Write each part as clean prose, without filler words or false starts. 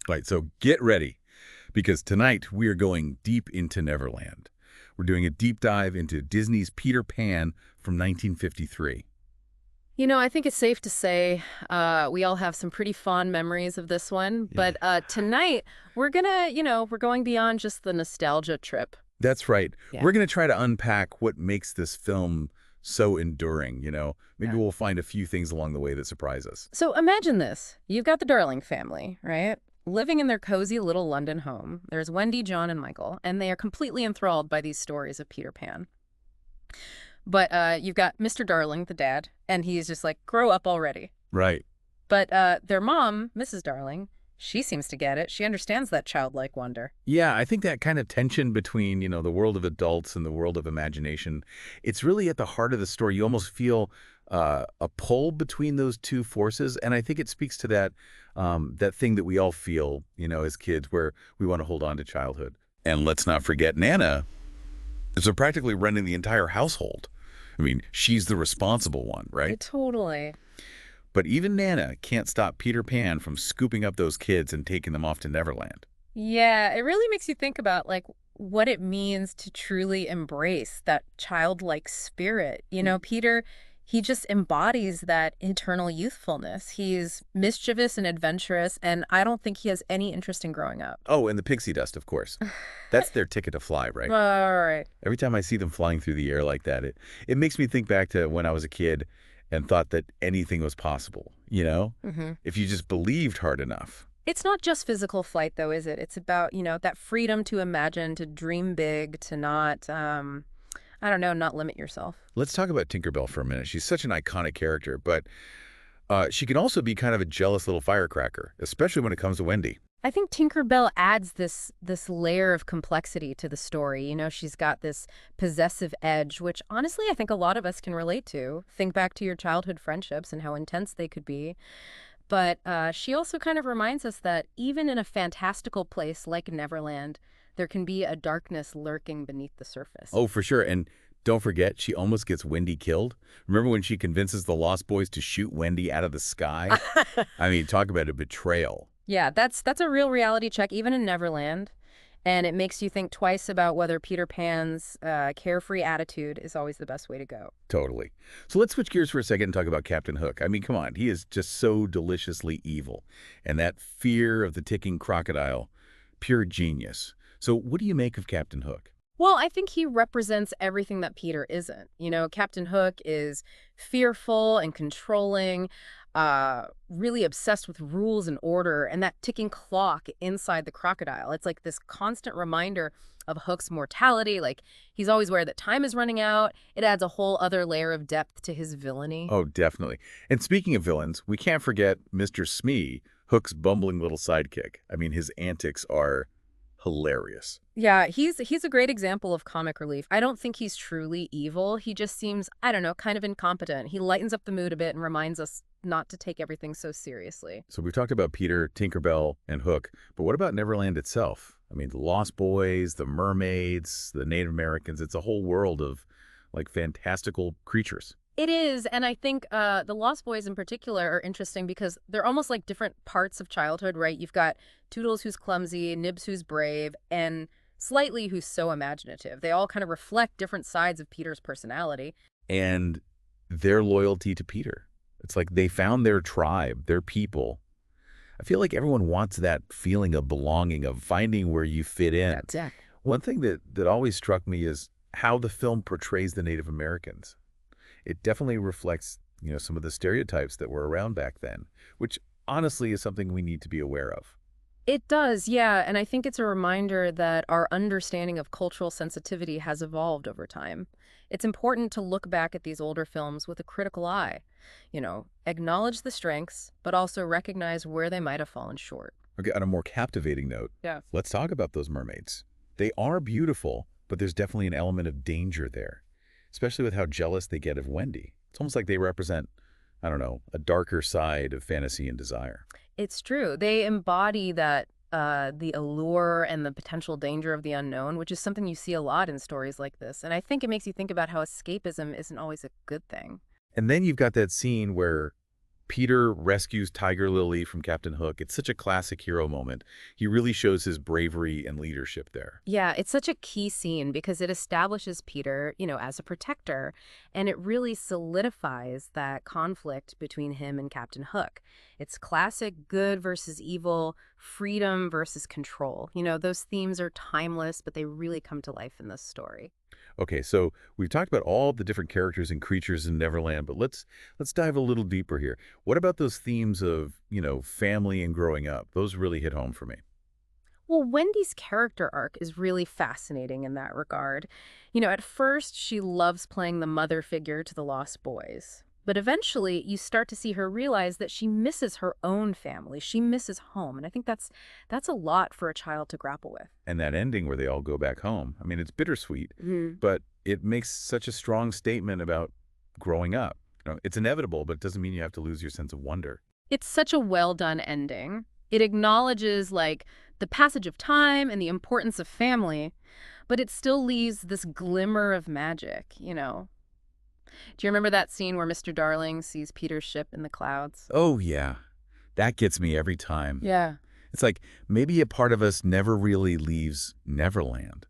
Right, so get ready, because tonight we are going deep into Neverland. We're doing a deep dive into Disney's Peter Pan from 1953. I think it's safe to say we all have some pretty fond memories of this one. Yeah. But tonight, we're going beyond just the nostalgia trip. That's right. Yeah. We're going to try to unpack what makes this film so enduring. Maybe Yeah. we'll find a few things along the way that surprise us. So imagine this. You've got the Darling family, right? Living in their cozy little London home. There's Wendy, John, and Michael, and they are completely enthralled by these stories of Peter Pan. But you've got Mr. Darling, the dad, and he's just like, grow up already. Right. But their mom, Mrs. Darling, she seems to get it. She understands that childlike wonder. Yeah, I think that kind of tension between the world of adults and the world of imagination, it's really at the heart of the story. You almost feel a pull between those two forces, and I think it speaks to that thing that we all feel as kids, where we want to hold on to childhood. And let's not forget Nana is practically running the entire household. I mean, she's the responsible one, right? Totally. But even Nana can't stop Peter Pan from scooping up those kids and taking them off to Neverland. Yeah, it really makes you think about like what it means to truly embrace that childlike spirit. Peter, he just embodies that eternal youthfulness. He's mischievous and adventurous, and I don't think he has any interest in growing up. Oh, and the pixie dust, of course. That's their ticket to fly, right? All right. Every time I see them flying through the air like that, it makes me think back to when I was a kid and thought that anything was possible, Mm-hmm. if you just believed hard enough. It's not just physical flight, though, is it? It's about that freedom to imagine, to dream big, to not, I don't know, not limit yourself. Let's talk about Tinkerbell for a minute. She's such an iconic character, but she can also be kind of a jealous little firecracker, especially when it comes to Wendy. I think Tinkerbell adds this layer of complexity to the story. She's got this possessive edge, which honestly I think a lot of us can relate to. Think back to your childhood friendships and how intense they could be. But she also kind of reminds us that even in a fantastical place like Neverland, there can be a darkness lurking beneath the surface. Oh, for sure. And don't forget, she almost gets Wendy killed. Remember when she convinces the Lost Boys to shoot Wendy out of the sky? I mean, talk about a betrayal. Yeah, that's a real reality check, even in Neverland. And it makes you think twice about whether Peter Pan's carefree attitude is always the best way to go. Totally. So let's switch gears for a second and talk about Captain Hook. I mean, come on. He is just so deliciously evil. And that fear of the ticking crocodile, pure genius. So what do you make of Captain Hook? Well, I think he represents everything that Peter isn't. Captain Hook is fearful and controlling, really obsessed with rules and order, and that ticking clock inside the crocodile. It's like this constant reminder of Hook's mortality. Like, he's always aware that time is running out. It adds a whole other layer of depth to his villainy. Oh, definitely. And speaking of villains, we can't forget Mr. Smee, Hook's bumbling little sidekick. I mean, his antics are hilarious. Yeah, he's a great example of comic relief. I don't think he's truly evil. He just seems, I don't know, kind of incompetent. He lightens up the mood a bit and reminds us not to take everything so seriously. So we've talked about Peter, Tinkerbell, and Hook, but what about Neverland itself? I mean, the Lost Boys, the mermaids, the Native Americans, it's a whole world of, like, fantastical creatures. It is, and I think the Lost Boys in particular are interesting because they're almost like different parts of childhood, right? You've got Toodles who's clumsy, Nibs who's brave, and Slightly who's so imaginative. They all kind of reflect different sides of Peter's personality. And their loyalty to Peter. It's like they found their tribe, their people. I feel like everyone wants that feeling of belonging, of finding where you fit in. That's it. One thing that always struck me is how the film portrays the Native Americans. It definitely reflects some of the stereotypes that were around back then, which honestly is something we need to be aware of. It does, yeah, and I think it's a reminder that our understanding of cultural sensitivity has evolved over time. It's important to look back at these older films with a critical eye. Acknowledge the strengths, but also recognize where they might have fallen short. Okay, on a more captivating note, Yeah. let's talk about those mermaids. They are beautiful, but there's definitely an element of danger there, especially with how jealous they get of Wendy. It's almost like they represent, I don't know, a darker side of fantasy and desire. It's true. They embody that the allure and the potential danger of the unknown, which is something you see a lot in stories like this. And I think it makes you think about how escapism isn't always a good thing. And then you've got that scene where Peter rescues Tiger Lily from Captain Hook. It's such a classic hero moment. He really shows his bravery and leadership there. Yeah, it's such a key scene because it establishes Peter, as a protector, and it really solidifies that conflict between him and Captain Hook. It's classic good versus evil, freedom versus control. Those themes are timeless, but they really come to life in this story. Okay, so we've talked about all the different characters and creatures in Neverland, but let's dive a little deeper here. What about those themes of, family and growing up? Those really hit home for me. Well, Wendy's character arc is really fascinating in that regard. At first, she loves playing the mother figure to the lost boys. But eventually, you start to see her realize that she misses her own family. She misses home. And I think that's a lot for a child to grapple with. And that ending where they all go back home. I mean, it's bittersweet, but it makes such a strong statement about growing up. It's inevitable, but it doesn't mean you have to lose your sense of wonder. It's such a well-done ending. It acknowledges, the passage of time and the importance of family, but it still leaves this glimmer of magic. Do you remember that scene where Mr. Darling sees Peter's ship in the clouds? Oh, yeah. That gets me every time. Yeah. It's like maybe a part of us never really leaves Neverland.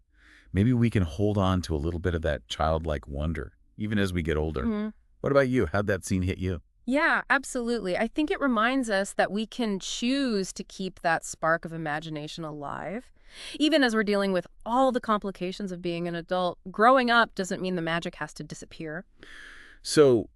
Maybe we can hold on to a little bit of that childlike wonder, even as we get older. What about you? How'd that scene hit you? Yeah, absolutely. I think it reminds us that we can choose to keep that spark of imagination alive. Even as we're dealing with all the complications of being an adult, growing up doesn't mean the magic has to disappear. So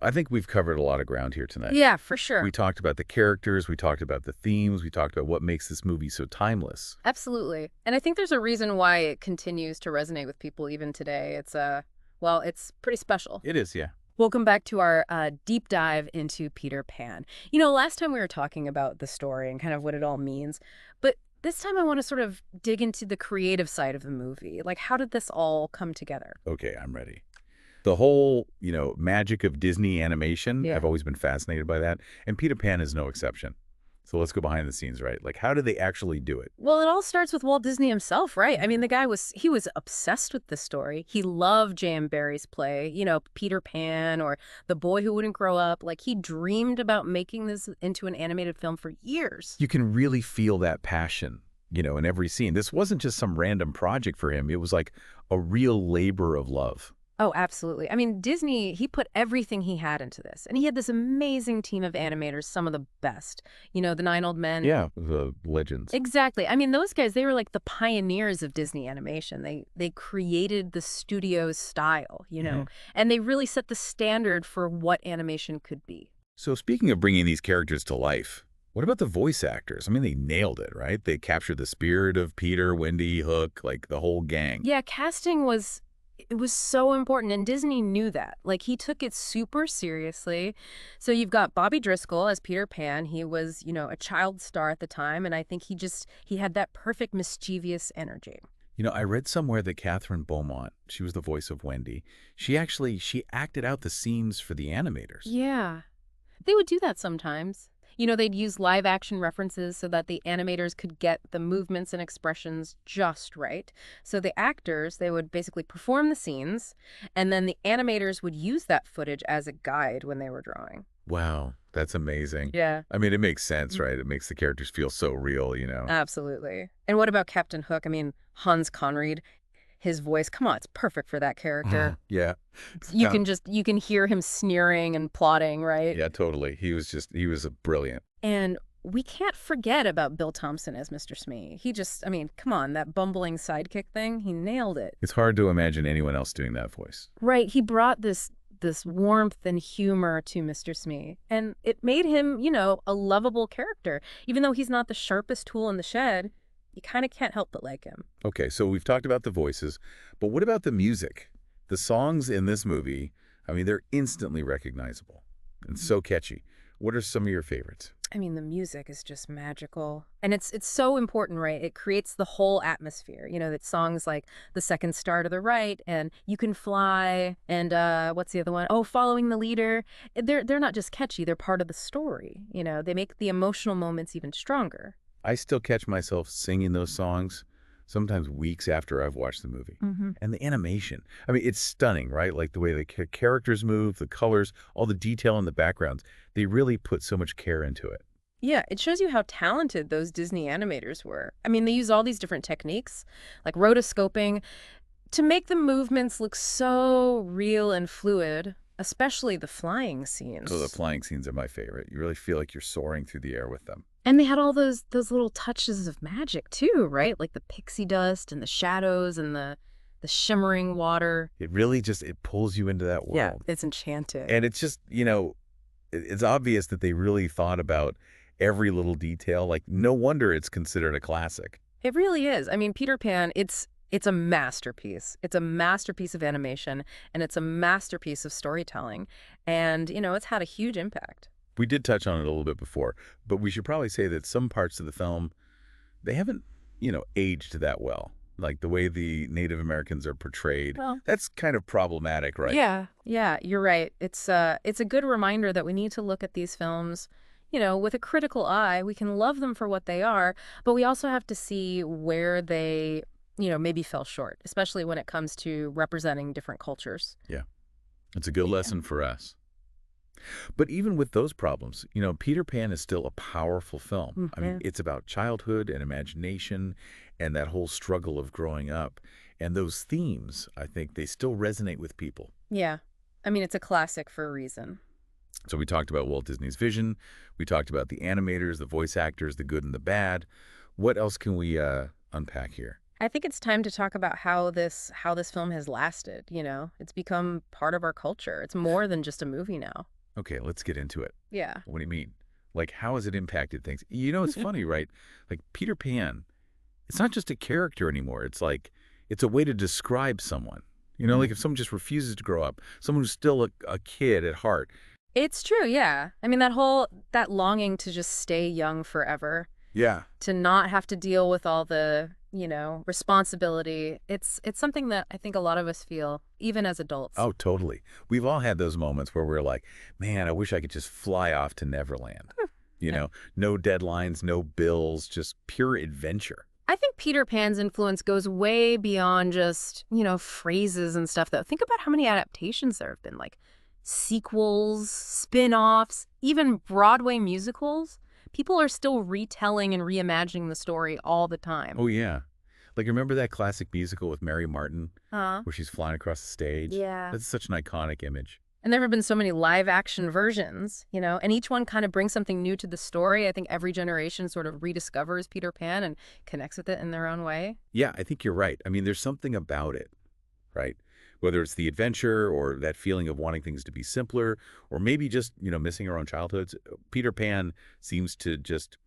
I think we've covered a lot of ground here tonight. Yeah, for sure. We talked about the characters, we talked about the themes, we talked about what makes this movie so timeless. Absolutely. And I think there's a reason why it continues to resonate with people even today. It's pretty special. It is, yeah. Welcome back to our deep dive into Peter Pan. Last time we were talking about the story and kind of what it all means, but this time I want to sort of dig into the creative side of the movie. How did this all come together? Okay, I'm ready. The whole, magic of Disney animation, Yeah. I've always been fascinated by that, and Peter Pan is no exception. So let's go behind the scenes, right? How do they actually do it? Well, it all starts with Walt Disney himself, right? I mean, the guy he was obsessed with this story. He loved J.M. Barrie's play, Peter Pan or The Boy Who Wouldn't Grow Up. He dreamed about making this into an animated film for years. You can really feel that passion, in every scene. This wasn't just some random project for him. It was like a real labor of love. Oh, absolutely. I mean, Disney, he put everything he had into this. And he had this amazing team of animators, some of the best. The Nine Old Men. Yeah, the legends. Exactly. I mean, those guys, they were like the pioneers of Disney animation. They created the studio's style, and they really set the standard for what animation could be. So speaking of bringing these characters to life, what about the voice actors? I mean, they nailed it, right? They captured the spirit of Peter, Wendy, Hook, the whole gang. Yeah, casting was so important, and Disney knew that. He took it super seriously. So you've got Bobby Driscoll as Peter Pan. He was, a child star at the time, and I think he had that perfect mischievous energy. I read somewhere that Catherine Beaumont, she was the voice of Wendy, she acted out the scenes for the animators. Yeah. They would do that sometimes. They'd use live action references so that the animators could get the movements and expressions just right. So the actors, they would basically perform the scenes, and then the animators would use that footage as a guide when they were drawing. Wow, that's amazing. Yeah. I mean, it makes sense, right? It makes the characters feel so real. Absolutely. And what about Captain Hook? I mean, Hans Conried, his voice, come on, it's perfect for that character. Yeah. You can hear him sneering and plotting, right? Yeah, totally. He was brilliant. And we can't forget about Bill Thompson as Mr. Smee. I mean, come on, that bumbling sidekick thing, he nailed it. It's hard to imagine anyone else doing that voice. Right, he brought this warmth and humor to Mr. Smee, and it made him, a lovable character. Even though he's not the sharpest tool in the shed, you kind of can't help but like him. Okay, so we've talked about the voices, but what about the music? The songs in this movie, I mean, they're instantly recognizable and so catchy. What are some of your favorites? I mean, the music is just magical. And it's so important, right? It creates the whole atmosphere. That songs like The Second Star to the Right and You Can Fly and what's the other one? Oh, Following the Leader. They're not just catchy, they're part of the story. They make the emotional moments even stronger. I still catch myself singing those songs sometimes weeks after I've watched the movie. Hmm. And the animation, I mean, it's stunning, right? Like the way the characters move, the colors, all the detail in the backgrounds. They really put so much care into it. Yeah, it shows you how talented those Disney animators were. I mean, they use all these different techniques, like rotoscoping, to make the movements look so real and fluid, especially the flying Oh, the scenes. flying scenes are my favorite. You really feel like you're soaring through the air with them. And they had all those little touches of magic too, right? Like the pixie dust and the shadows and the shimmering water. It really just, it pulls you into that Yeah, world. it's enchanting. And it's just, it's obvious that they really thought about every little detail. Like, no wonder it's considered a classic. It really is. I mean, Peter Pan, it's a masterpiece. It's a masterpiece of animation, and it's a masterpiece of storytelling. And, it's had a huge impact. We did touch on it a little bit before, but we should probably say that some parts of the film, they haven't, aged that well. Like the way the Native Americans are portrayed. Well, That's kind of problematic, right? yeah, you're right. It's a good reminder that we need to look at these films, with a critical eye. We can love them for what they are, but we also have to see where they, maybe fell short, especially when it comes to representing different cultures. Yeah. It's a good Yeah. lesson for us. But even with those problems, Peter Pan is still a powerful film. I mean, Hmm. it's about childhood and imagination and that whole struggle of growing up. And those themes, I think, they still resonate with people. Yeah. I mean, it's a classic for a reason. So we talked about Walt Disney's vision. We talked about the animators, the voice actors, the good and the bad. What else can we unpack here? I think it's time to talk about how this film has lasted, It's become part of our culture. It's more than just a movie now. Okay, let's get into it. Yeah. What do you mean? Like, how has it impacted things? It's funny, right? Like, Peter Pan, it's not just a character anymore. It's like, it's a way to describe someone. Like if someone just refuses to grow up, someone who's still a kid at heart. It's true, yeah. I mean, that longing to just stay young forever, Yeah. to not have to deal with all the, responsibility. It's something that I think a lot of us feel, even as adults. Oh, totally. We've all had those moments where we're like, man, I wish I could just fly off to Neverland. Yeah. No deadlines, no bills, just pure adventure. I think Peter Pan's influence goes way beyond just, phrases and stuff, though. Think about how many adaptations there have been, like sequels, spin-offs, even Broadway musicals. People are still retelling and reimagining the story all the time. Oh, yeah. Like, remember that classic musical with Mary Martin Uh, where she's flying across the stage? yeah. That's such an iconic image. And there have been so many live action versions, and each one kind of brings something new to the story. I think every generation sort of rediscovers Peter Pan and connects with it in their own way. Yeah, I think you're right. I mean, there's something about it, right? Whether it's the adventure or that feeling of wanting things to be simpler, or maybe just, missing our own childhoods, Peter Pan seems to just,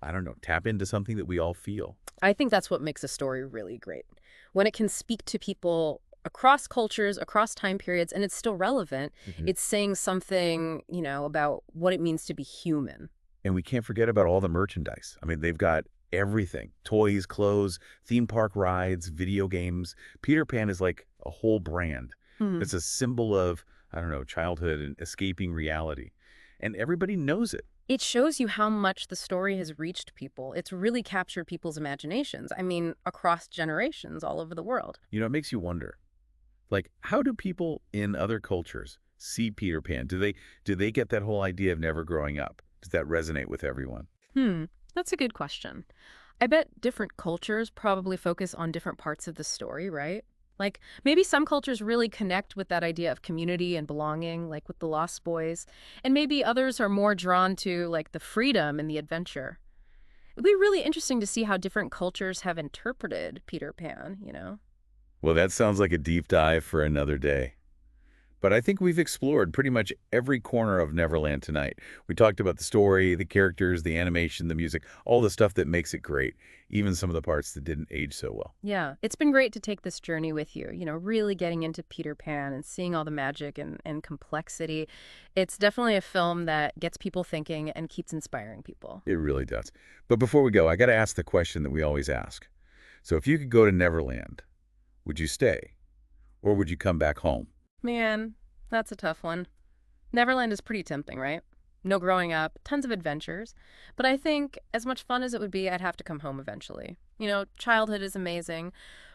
I don't know, tap into something that we all feel. I think that's what makes a story really great. When it can speak to people across cultures, across time periods, and it's still relevant, Mhm. it's saying something, about what it means to be human. And we can't forget about all the merchandise. I mean, they've got everything: toys, clothes, theme park rides, video games. Peter Pan is like a whole brand. Hmm. It's a symbol of, I don't know, childhood and escaping reality. And everybody knows it. It shows you how much the story has reached people. It's really captured people's imaginations. I mean, across generations all over the world. It makes you wonder, like, how do people in other cultures see Peter Pan? Do they get that whole idea of never growing up? Does that resonate with everyone? That's a good question. I bet different cultures probably focus on different parts of the story, right? Like, maybe some cultures really connect with that idea of community and belonging, like with the Lost Boys, and maybe others are more drawn to, like, the freedom and the adventure. It'd be really interesting to see how different cultures have interpreted Peter Pan. Well, that sounds like a deep dive for another day. But I think we've explored pretty much every corner of Neverland tonight. We talked about the story, the characters, the animation, the music, all the stuff that makes it great, even some of the parts that didn't age so well. Yeah, it's been great to take this journey with you, really getting into Peter Pan and seeing all the magic and complexity. It's definitely a film that gets people thinking and keeps inspiring people. It really does. But before we go, I got to ask the question that we always ask. So if you could go to Neverland, would you stay or would you come back home? Man, that's a tough one. Neverland is pretty tempting, right? No growing up, tons of adventures. But I think as much fun as it would be, I'd have to come home eventually. Childhood is amazing,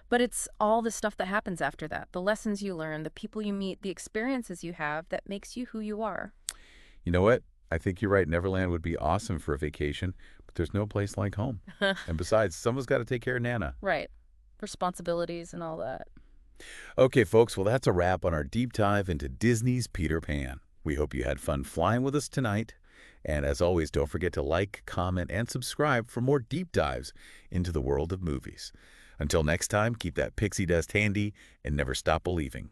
but it's all the stuff that happens after that. The lessons you learn, the people you meet, the experiences you have that makes you who you are. You know what? I think you're right. Neverland would be awesome for a vacation, but there's no place like home. And besides, someone's got to take care of Nana. Right. Responsibilities and all that. Okay, folks, well, that's a wrap on our deep dive into Disney's Peter Pan. We hope you had fun flying with us tonight. And as always, don't forget to like, comment, and subscribe for more deep dives into the world of movies. Until next time, keep that pixie dust handy and never stop believing.